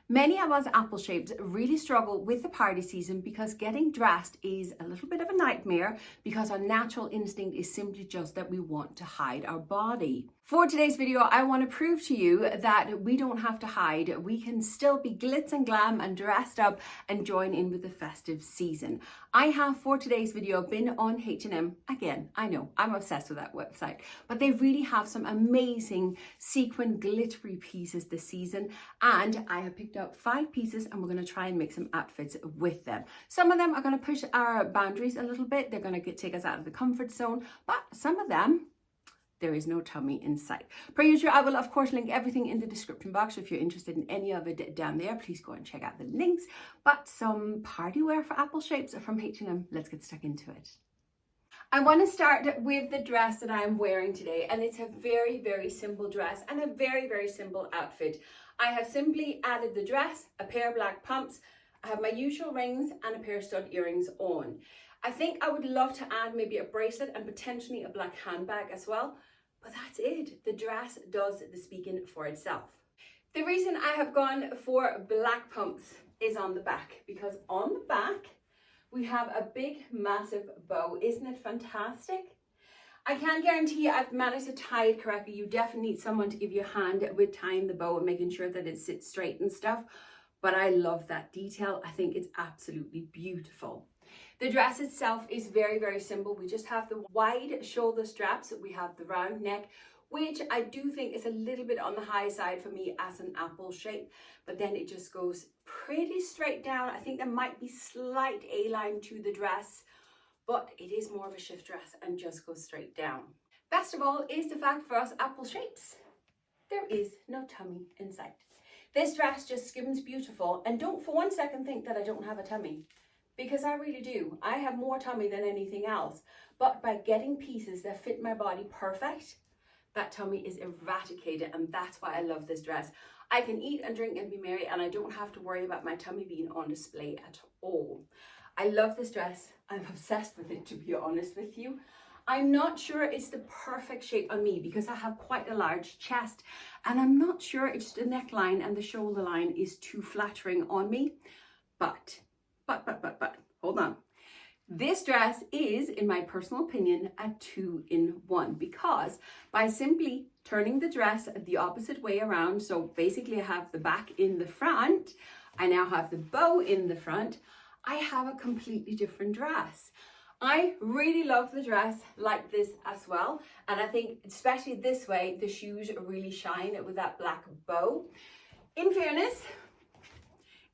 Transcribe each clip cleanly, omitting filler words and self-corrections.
Many of us apple shapes really struggle with the party season because getting dressed is a little bit of a nightmare because our natural instinct is simply just that we want to hide our body. For today's video, I want to prove to you that we don't have to hide. We can still be glitz and glam and dressed up and join in with the festive season. I have, for today's video, been on H&M. Again, I know, I'm obsessed with that website, but they really have some amazing sequin glittery pieces this season. And I have picked up 5 pieces and we're going to try and make some outfits with them. Some of them are going to push our boundaries a little bit. They're going to take us out of the comfort zone, but some of them, there is no tummy in sight. Per usual, I will of course link everything in the description box. So if you're interested in any of it down there, please go and check out the links. But some party wear for apple shapes from H&M. Let's get stuck into it. I want to start with the dress that I'm wearing today, and it's a very, very simple dress and a very, very simple outfit. I have simply added the dress, a pair of black pumps, I have my usual rings and a pair of stud earrings on. I think I would love to add maybe a bracelet and potentially a black handbag as well, but that's it. The dress does the speaking for itself. The reason I have gone for black pumps is on the back, because on the back we have a big massive bow. Isn't it fantastic? I can't guarantee you I've managed to tie it correctly. You definitely need someone to give you a hand with tying the bow and making sure that it sits straight and stuff, but I love that detail. I think it's absolutely beautiful. The dress itself is very, very simple. We just have the wide shoulder straps. We have the round neck, which I do think is a little bit on the high side for me as an apple shape, but then it just goes pretty straight down. I think there might be slight A-line to the dress, but it is more of a shift dress and just goes straight down. Best of all is the fact for us apple shapes, there is no tummy in sight. This dress just skims beautiful, and don't for one second think that I don't have a tummy, because I really do. I have more tummy than anything else, but by getting pieces that fit my body perfect, that tummy is eradicated, and that's why I love this dress. I can eat and drink and be merry, and I don't have to worry about my tummy being on display at all. I love this dress. I'm obsessed with it, to be honest with you. I'm not sure it's the perfect shape on me because I have quite a large chest, and I'm not sure it's the neckline and the shoulder line is too flattering on me, but, hold on. This dress is, in my personal opinion, a 2-in-1, because by simply turning the dress the opposite way around, so basically I have the back in the front, I now have the bow in the front, I have a completely different dress. I really love the dress like this as well, and I think especially this way the shoes really shine with that black bow. In fairness,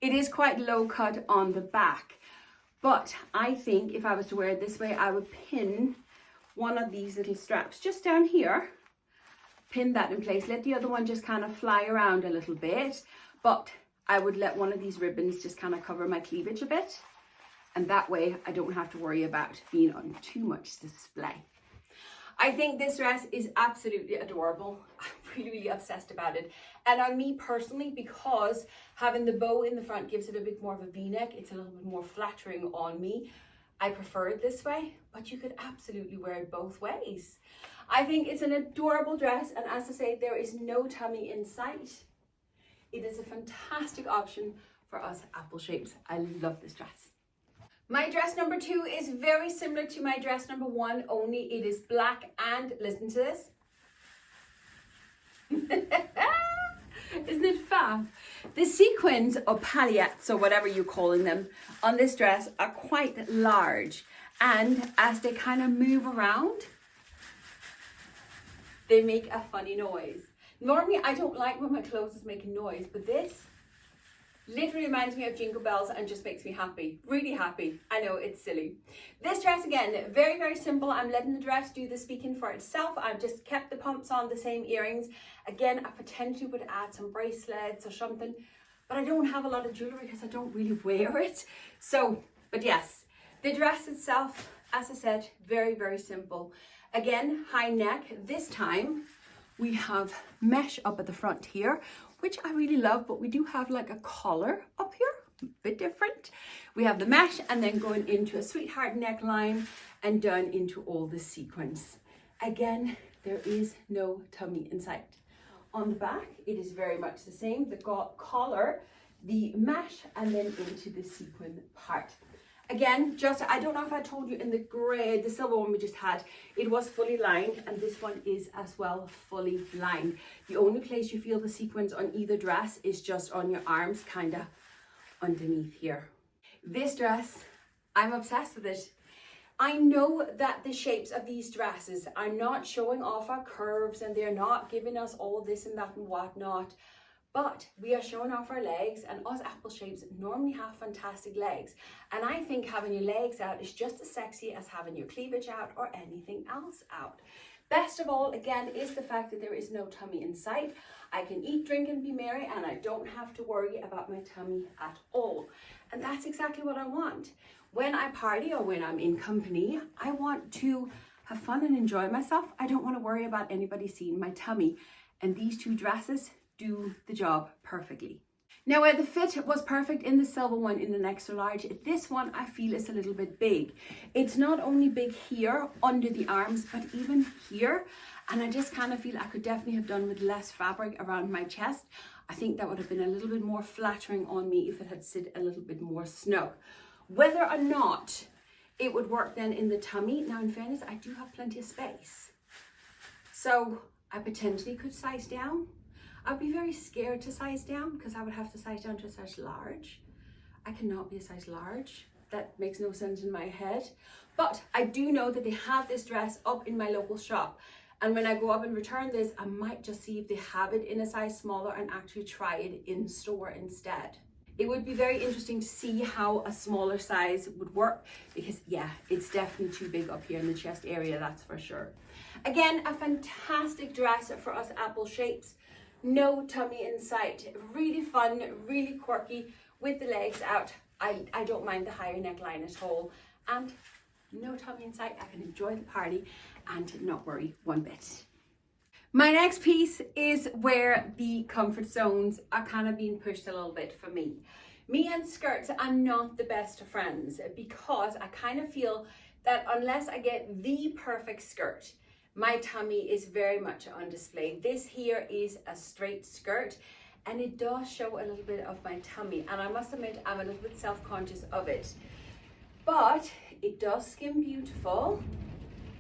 it is quite low cut on the back, but I think if I was to wear it this way, I would pin one of these little straps just down here, pin that in place, let the other one just kind of fly around a little bit, but I would let one of these ribbons just kind of cover my cleavage a bit, and that way I don't have to worry about being on too much display. I think this dress is absolutely adorable. I'm really, really obsessed about it. And on me personally, because having the bow in the front gives it a bit more of a V-neck, it's a little bit more flattering on me. I prefer it this way, but you could absolutely wear it both ways. I think it's an adorable dress, and as I say, there is no tummy in sight. It is a fantastic option for us apple shapes. I love this dress. My dress number 2 is very similar to my dress number 1, only it is black, and listen to this. Isn't it fab? The sequins or paillettes, or whatever you're calling them, on this dress are quite large, and as they kind of move around, they make a funny noise. Normally I don't like when my clothes is making noise, but this literally reminds me of Jingle Bells and just makes me happy, really happy. I know it's silly. This dress again, very, very simple. I'm letting the dress do the speaking for itself. I've just kept the pumps on, the same earrings. Again, I potentially would add some bracelets or something, but I don't have a lot of jewelry because I don't really wear it. So, but yes, the dress itself, as I said, very, very simple. Again, high neck. This time we have mesh up at the front here, which I really love, but we do have like a collar up here, a bit different. We have the mesh and then going into a sweetheart neckline and down into all the sequins. Again, there is no tummy in sight. On the back, it is very much the same. The collar the mesh and then into the sequin part. Again, just, I don't know if I told you in the grey, the silver one we just had, it was fully lined, and this one is as well fully lined. The only place you feel the sequins on either dress is just on your arms, kind of underneath here. This dress, I'm obsessed with it. I know that the shapes of these dresses are not showing off our curves and they're not giving us all this and that and whatnot, but we are showing off our legs, and us apple shapes normally have fantastic legs. And I think having your legs out is just as sexy as having your cleavage out or anything else out. Best of all, again, is the fact that there is no tummy in sight. I can eat, drink and be merry, and I don't have to worry about my tummy at all. And that's exactly what I want. When I party or when I'm in company, I want to have fun and enjoy myself. I don't want to worry about anybody seeing my tummy. And these two dresses do the job perfectly. Now, where the fit was perfect in the silver one in an extra large, this one I feel is a little bit big. It's not only big here under the arms, but even here. And I just kind of feel I could definitely have done with less fabric around my chest. I think that would have been a little bit more flattering on me if it had sit a little bit more snug. Whether or not it would work then in the tummy, now in fairness, I do have plenty of space. So I potentially could size down. I'd be very scared to size down because I would have to size down to a size large. I cannot be a size large. That makes no sense in my head. But I do know that they have this dress up in my local shop. And when I go up and return this, I might just see if they have it in a size smaller and actually try it in store instead. It would be very interesting to see how a smaller size would work because yeah, it's definitely too big up here in the chest area, that's for sure. Again, a fantastic dress for us apple shapes. No tummy in sight, really fun, really quirky with the legs out. I don't mind the higher neckline at all, and no tummy in sight. I can enjoy the party and not worry one bit. My next piece is where the comfort zones are kind of being pushed a little bit for me. Me and skirts are not the best of friends because I kind of feel that unless I get the perfect skirt, my tummy is very much on display. This here is a straight skirt and it does show a little bit of my tummy, and I must admit I'm a little bit self-conscious of it. But it does skim beautiful,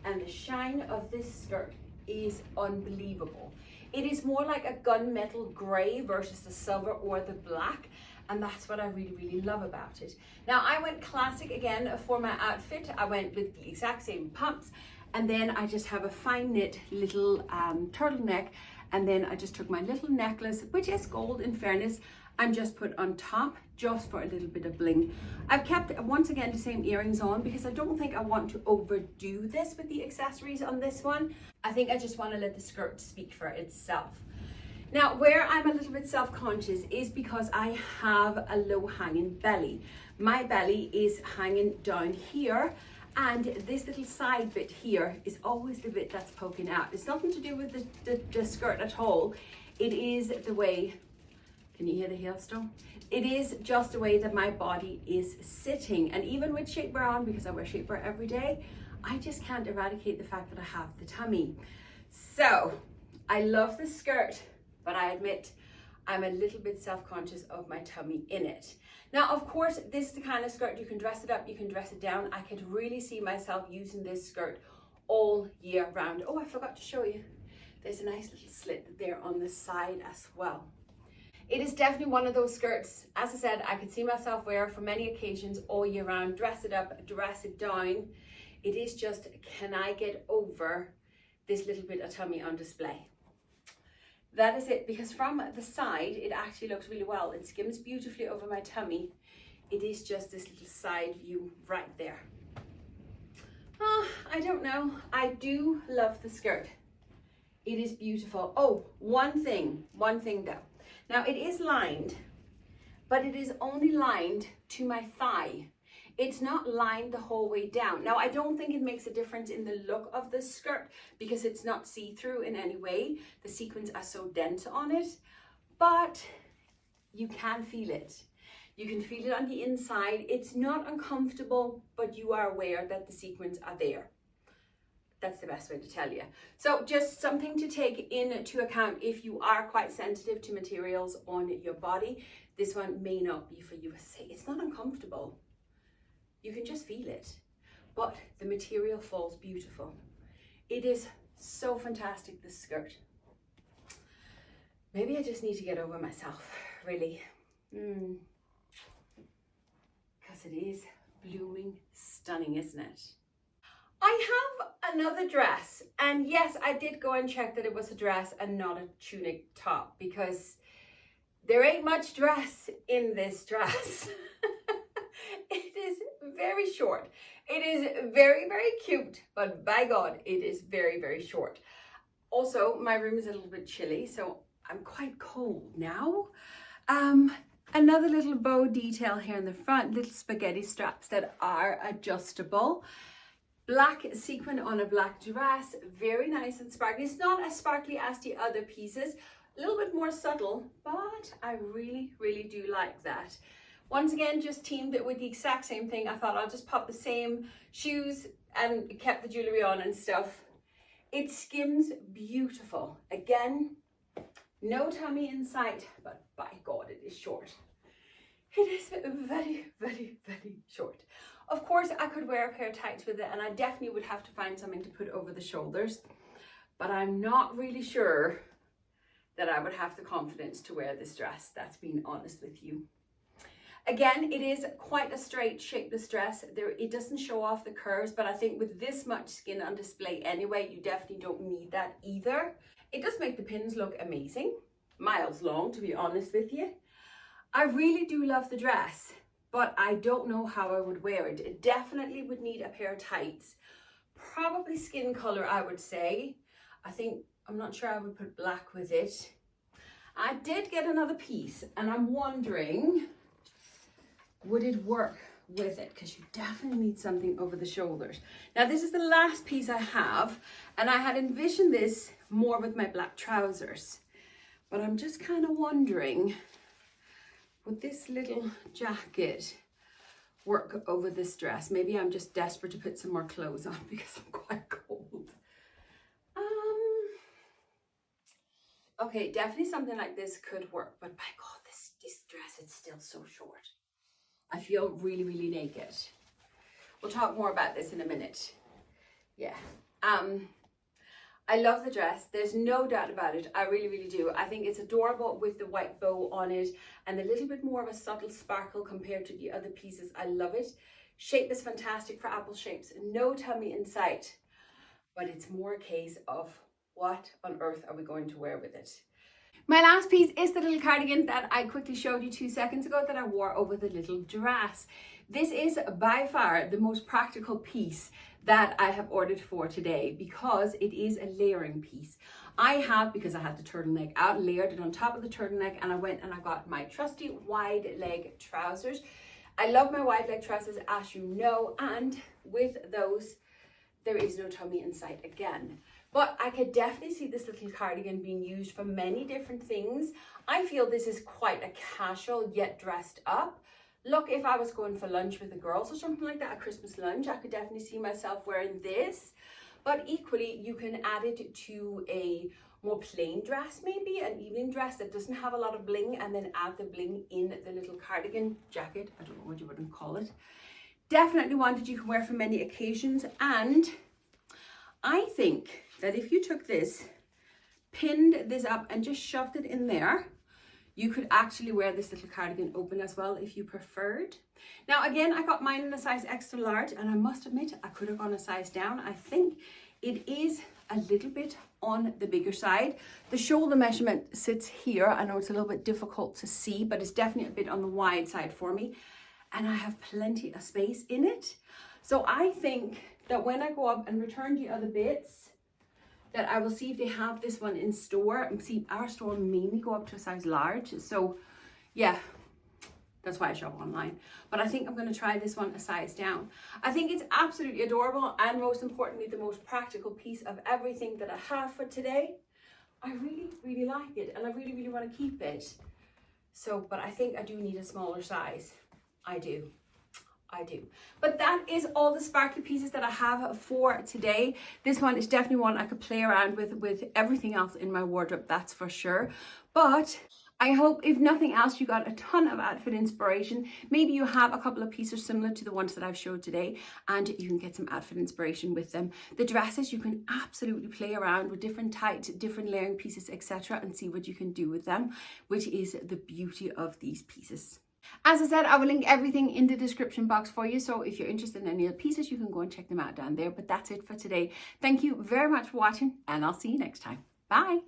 and the shine of this skirt is unbelievable. It is more like a gunmetal grey versus the silver or the black, and that's what I really love about it. Now I went classic again for my outfit. I went with the exact same pumps, and then I just have a fine knit little turtleneck, and then I just took my little necklace, which is gold in fairness, and just put on top just for a little bit of bling. I've kept once again the same earrings on because I don't think I want to overdo this with the accessories on this one. I think I just want to let the skirt speak for itself. Now, where I'm a little bit self-conscious is because I have a low hanging belly. My belly is hanging down here, and this little side bit here is always the bit that's poking out. It's nothing to do with the skirt at all. It is the way, can you hear the hailstone? It is just the way that my body is sitting. And even with shapewear on, because I wear shapewear every day, I just can't eradicate the fact that I have the tummy. So I love the skirt, but I admit I'm a little bit self-conscious of my tummy in it. Now, of course, this is the kind of skirt you can dress it up, you can dress it down. I could really see myself using this skirt all year round. Oh, I forgot to show you. There's a nice little slit there on the side as well. It is definitely one of those skirts, as I said, I could see myself wear for many occasions all year round, dress it up, dress it down. It is just, can I get over this little bit of tummy on display? That is it, because from the side, it actually looks really well. It skims beautifully over my tummy. It is just this little side view right there. Oh, I don't know. I do love the skirt. It is beautiful. Oh, one thing though. Now it is lined, but it is only lined to my thigh. It's not lined the whole way down. Now I don't think it makes a difference in the look of the skirt because it's not see-through in any way. The sequins are so dense on it, but you can feel it. You can feel it on the inside. It's not uncomfortable, but you are aware that the sequins are there. That's the best way to tell you. So just something to take into account if you are quite sensitive to materials on your body. this one may not be for you. It's not uncomfortable. You can just feel it. But the material falls beautiful. It is so fantastic, this skirt. Maybe I just need to get over myself, really. Because it is blooming stunning, isn't it? I have another dress, and yes, I did go and check that it was a dress and not a tunic top, because there ain't much dress in this dress. It is very short. It is very, very cute, but by God, it is very, very short. Also, my room is a little bit chilly, so I'm quite cold now. Another little bow detail here in the front, little spaghetti straps that are adjustable. Black sequin on a black dress, very nice and sparkly. It's not as sparkly as the other pieces, a little bit more subtle, but I really, really do like that. Once again, just teamed it with the exact same thing. I thought I'll just pop the same shoes and kept the jewelry on and stuff. It skims beautiful. Again, no tummy in sight, but by God, it is short. It is very, very, very short. Of course, I could wear a pair of tights with it, and I definitely would have to find something to put over the shoulders, but I'm not really sure that I would have the confidence to wear this dress. That's being honest with you. Again, it is quite a straight shapeless dress. It doesn't show off the curves, but I think with this much skin on display anyway, you definitely don't need that either. It does make the pins look amazing, miles long, to be honest with you. I really do love the dress, but I don't know how I would wear it. It definitely would need a pair of tights, probably skin color, I would say. I'm not sure I would put black with it. I did get another piece, and I'm wondering, would it work with it? Because you definitely need something over the shoulders. Now, this is the last piece I have, and I had envisioned this more with my black trousers, but I'm just kind of wondering, would this little jacket work over this dress? Maybe I'm just desperate to put some more clothes on because I'm quite cold. Okay, definitely something like this could work, but by God, this dress is still so short. I feel really, really naked. We'll talk more about this in a minute. Yeah. I love the dress. There's no doubt about it. I really, really do. I think it's adorable with the white bow on it and a little bit more of a subtle sparkle compared to the other pieces. I love it. Shape is fantastic for apple shapes. No tummy in sight. But it's more a case of what on earth are we going to wear with it? My last piece is the little cardigan that I quickly showed you 2 seconds ago that I wore over the little dress. This is by far the most practical piece that I have ordered for today because it is a layering piece. Because I had the turtleneck out, layered it on top of the turtleneck, and I went and I got my trusty wide leg trousers. I love my wide leg trousers, as you know, and with those, there is no tummy in sight again. But I could definitely see this little cardigan being used for many different things. I feel this is quite a casual yet dressed up look. If I was going for lunch with the girls or something like that, a Christmas lunch, I could definitely see myself wearing this. But equally, you can add it to a more plain dress, maybe an evening dress that doesn't have a lot of bling, and then add the bling in the little cardigan jacket. I don't know what you would call it. Definitely one that you can wear for many occasions. And I think that if you took this, pinned this up and just shoved it in there, you could actually wear this little cardigan open as well if you preferred. Now again, I got mine in a size extra large, and I must admit I could have gone a size down. I think it is a little bit on the bigger side. The shoulder measurement sits here. I know it's a little bit difficult to see, but it's definitely a bit on the wide side for me, and I have plenty of space in it. So I think that when I go up and return the other bits, that I will see if they have this one in store. And see, our store mainly go up to a size large. So yeah, that's why I shop online. But I think I'm going to try this one a size down. I think it's absolutely adorable, and most importantly, the most practical piece of everything that I have for today. I really, really like it, and I really, really want to keep it. So, but I think I do need a smaller size. I do. But that is all the sparkly pieces that I have for today. This one is definitely one I could play around with everything else in my wardrobe, that's for sure. But I hope, if nothing else, you got a ton of outfit inspiration. Maybe you have a couple of pieces similar to the ones that I've showed today, and you can get some outfit inspiration with them. The dresses, you can absolutely play around with different tights, different layering pieces, etc., and see what you can do with them, which is the beauty of these pieces. As I said, I will link everything in the description box for you. So if you're interested in any of the pieces, you can go and check them out down there. But that's it for today. Thank you very much for watching, and I'll see you next time. Bye.